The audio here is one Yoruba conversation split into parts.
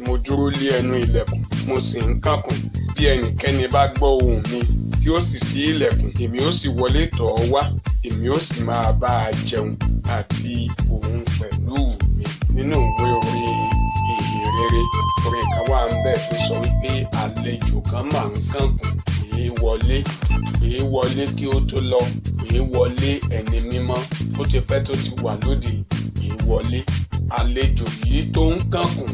mo dúró lé ẹnu ilẹ̀kùn mo sì ń kànkùn bí ẹnikẹ́ni bá gbọ́ ohùn mi tí ó sì ṣí ilẹ̀kùn èmi ó sì wọlé tọ̀ ọ́ wá èmi ó sì máa bá a jẹun àti òun pẹ̀lú mi. Nínú ìwé orin ìhìnrere orin kan wà ń bẹ̀ tó sọ wípé àlejò kan máa ń kànkùn èé wọlé kí ó tó lọ èé wọlé ẹni mímọ́ ó ti pẹ́ tó ti wà lóde èé wọlé. Àlejò yìí tó ń kànkùn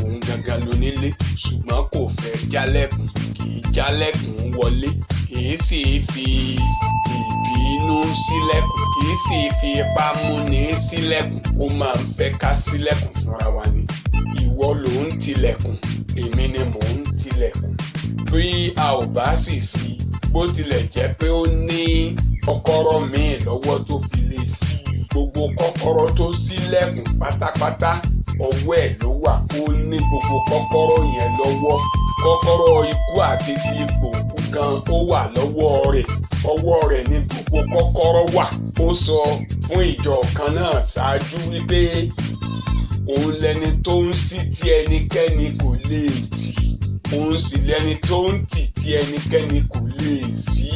òun gangan lónílé ṣùgbọ́n kò fẹ́ jálẹ̀kùn kì í jálẹ̀kùn wọlé kì í sì fi ìbínú sílẹ̀kùn kì í sì fi ipá múni sílẹ̀kùn ó máa ń fẹ́ ká sílẹ̀kùn fúnra wa ni. Ìwọ ló ń tilẹ̀kùn èmi ni mò ń tilẹ̀kùn bí a ò bá sì ṣí bó tilẹ̀ jẹ́ pé ó ní kọ́kọ́rọ́ míì lọ́wọ́ tó fi lè ṣí gbogbo kọ́kọ́rọ́ tó ṣílẹ̀kùn pátápátá ọwọ́ ẹ̀ ló wà ó ní gbogbo kọ́kọ́rọ́ yẹn lọ́wọ́. Kọ́kọ́rọ́ ikú àti ti ipò òkú gan ó wà lọ́wọ́ rẹ̀ ọwọ́ rẹ̀ ní gbogbo kọ́kọ́rọ́ wà. Ó sọ fún ìjọ kan náà ṣáájú wípé òun lẹni tó ń ṣí tí ẹnikẹ́ni kò lè tì òun sì lẹni tó ń tì tí ẹnikẹ́ni kò lè ṣí.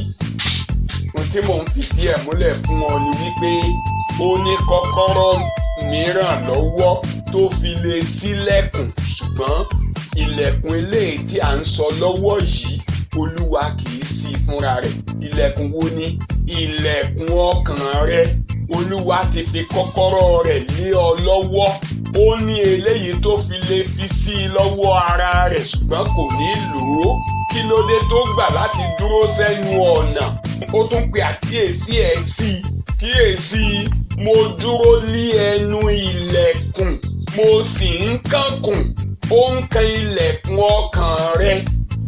Ohun tí mò ń fìdí ẹ̀ múlẹ̀ fún ọ ni wípé ó ní kọ́kọ́rọ́ mìíràn lọ́wọ́ tó fi lè ṣílẹ̀kùn ṣùgbọ́n ilẹ̀kùn eléyìí tí à ń sọ lọ́wọ́ yìí Olúwa kì í ṣí fúnra rẹ̀. Ilẹ̀kùn wo ni? Ilẹ̀kùn ọkàn rẹ. Olúwa ti fi kọ́kọ́rọ́ rẹ̀ lé ọ lọ́wọ́. Ó ní eléyìí tó fi lè fi sí i lọ́wọ́ ara rẹ̀ ṣùgbọ́n kò ní lò ó. Kí ló dé tó gbà láti dúró sẹ́nu ọ̀nà? Ó tún pe àkíyèsí ẹ̀ sí i. Kíyèsí mo dúró lé ẹnu ilẹ̀kùn mo sì ń kànkùn. Ó ń kan ilẹ̀kùn ọkàn rẹ.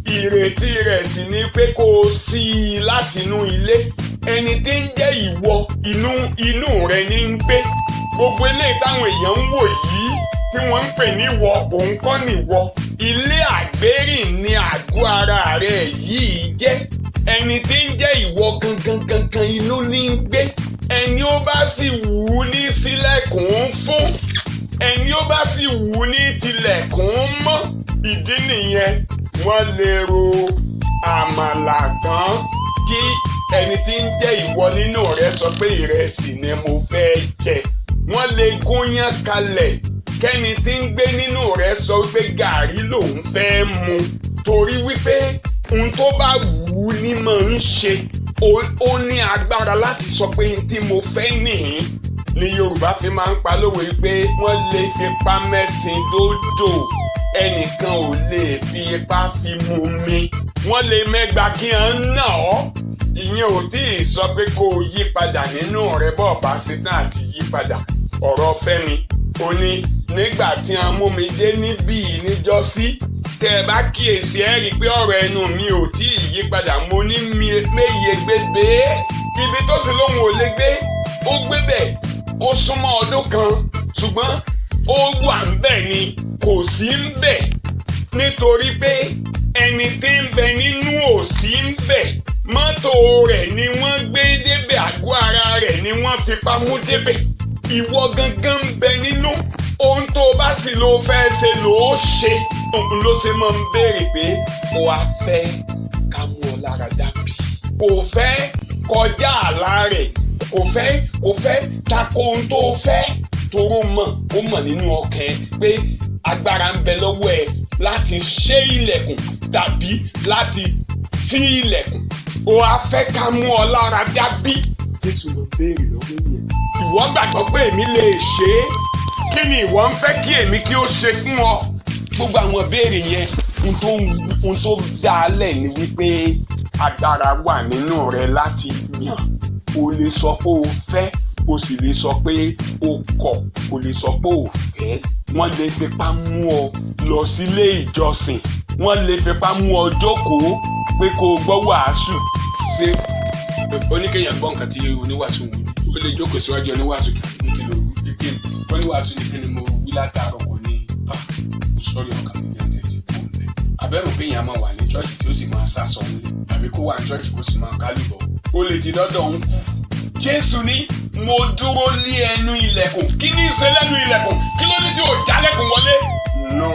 Ìrètí rẹ̀ sì ni pé kó o ṣí i látinú ilé. Ẹni tí ń jẹ́ ìwọ inú rẹ ní ń gbé. Gbogbo eléyìí táwọn èèyàn ń wò yìí tí wọ́n ń pè níwọ òun kọ́ nìwọ. Ilé àgbérìn ni àgọ́ ara rẹ̀ yìí jẹ́. Ẹni tí ń jẹ́ ìwọ gangan inú ní ń gbé. Ẹni ó bá sì wù ú ní ṣílẹ̀kùn fún. Ẹni ó bá sì wù ú ní tilẹ̀kùn mọ́. Ìdí nìyẹn wọ́n lè ro àmàlà kan kí ẹni tí ń jẹ́ ìwọ nínú rẹ sọ pé ìrẹsì ni mo fẹ́ jẹ. Wọ́n lè gúnyán kalẹ̀ kẹ́ni tí ń gbé nínú rẹ sọ pé gàrí lòun fẹ́ mu torí wípé ohun tó bá wù ú ní máa ń ṣe. Ó ní agbára láti sọ pé tí mo fẹ́ nìyí ni Yorùbá fi máa ń pa lówe pé wọ́n lè fipá mẹ́sìn dódò ẹnìkan ò lè fi ipá fi mú mi. Wọ́n lè mẹ́gba kí wọ́n nà ọ́. Ìyẹn ò tí ì sọ pé kó o yí padà nínú rẹ bọ́ọ̀ bá ṣetán àti yí padà. Ọ̀rọ̀ Fẹ́mi ó ní nígbà tí wọ́n mú mi dé níbí níjọ́sí tẹ́ ẹ bá kíyèsí ẹ rí i pé ọ̀rọ̀ ẹnu mi ò tí ì yí padà. Mo ní méye gbégbé ibi tó sì lóhùn ò lè gbé ó gbé bẹ̀ ó súnmọ́ ọdún kan ṣùgbọ́n ó wà ń bẹ̀ ni kò sí ń bẹ̀ nítorí pé ẹni tí ń bẹ nínú ò sí ń bẹ̀. Mọ́tò rẹ̀ ni wọ́n gbé débẹ̀ àgọ́ ara rẹ̀ ni wọ́n fipá mú débẹ̀. Ìwọ gangan ń bẹ nínú ohun tó bá sì ló fẹ́ ṣe ló ṣe. Òun ló ṣe máa ń béèrè pé ó wá fẹ́ ká mú ọ lára dá bí. Kò fẹ́ kọjá àlá rẹ̀ kò fẹ́ tako ohun tó fẹ́ toró ó mọ̀ nínú ọkàn ẹ pé agbára ń bẹ lọ́wọ́ ẹ láti ṣí ilẹ̀kùn tàbí láti ṣí ilẹ̀kùn. Ó wá fẹ́ ká mú ọ lára dá bí. Jésù ló béèrè lọ́wọ́ yẹn. Ìwọ gbàgbọ́ pé èmi lè ṣe é. Kí ni ìwọ ń fẹ́ kí èmi kí ó ṣe fún ọ? Gbogbo àwọn ìbéèrè yẹn ohun tó dá a lẹ̀ ni wípé agbára wà nínú rẹ láti yàn. O lè sọ pé o fẹ́ o sì lè sọ pé o kọ̀ o lè sọ pé o fẹ́. Wọ́n lè fipá mú ọ lọ sílé ìjọsìn. Wọ́n lè fipá mú ọ jókòó pé kó o gbọ́ wàásù. Ṣé oníkéyàn gbọ́ nǹkan tí oníwàásù wù? O lè jókòó síwájú oníwàásù kí ló wí kékeré. Oníwàásù ní kí ni mo wí látàárọ̀ kò ní sọ́rí ọkàn mi ní àtẹ̀sí fún mi. Àbẹ̀rù pé èèyàn máa wà ní ṣọ́ọ̀ṣì tí ó sì máa sá sọ nílé àbí kó wà ní ṣọ́ọ̀ṣì kó sì máa kálùbọ̀. O lè ti dọ́dọ̀ ń kú. Jésù ní mo dúró lé ẹnu ilẹ̀kùn. Kí ni í ṣe lẹ́nu ilẹ̀kùn? Kí ló ní tí ò jálẹ̀kùn wọlé? No.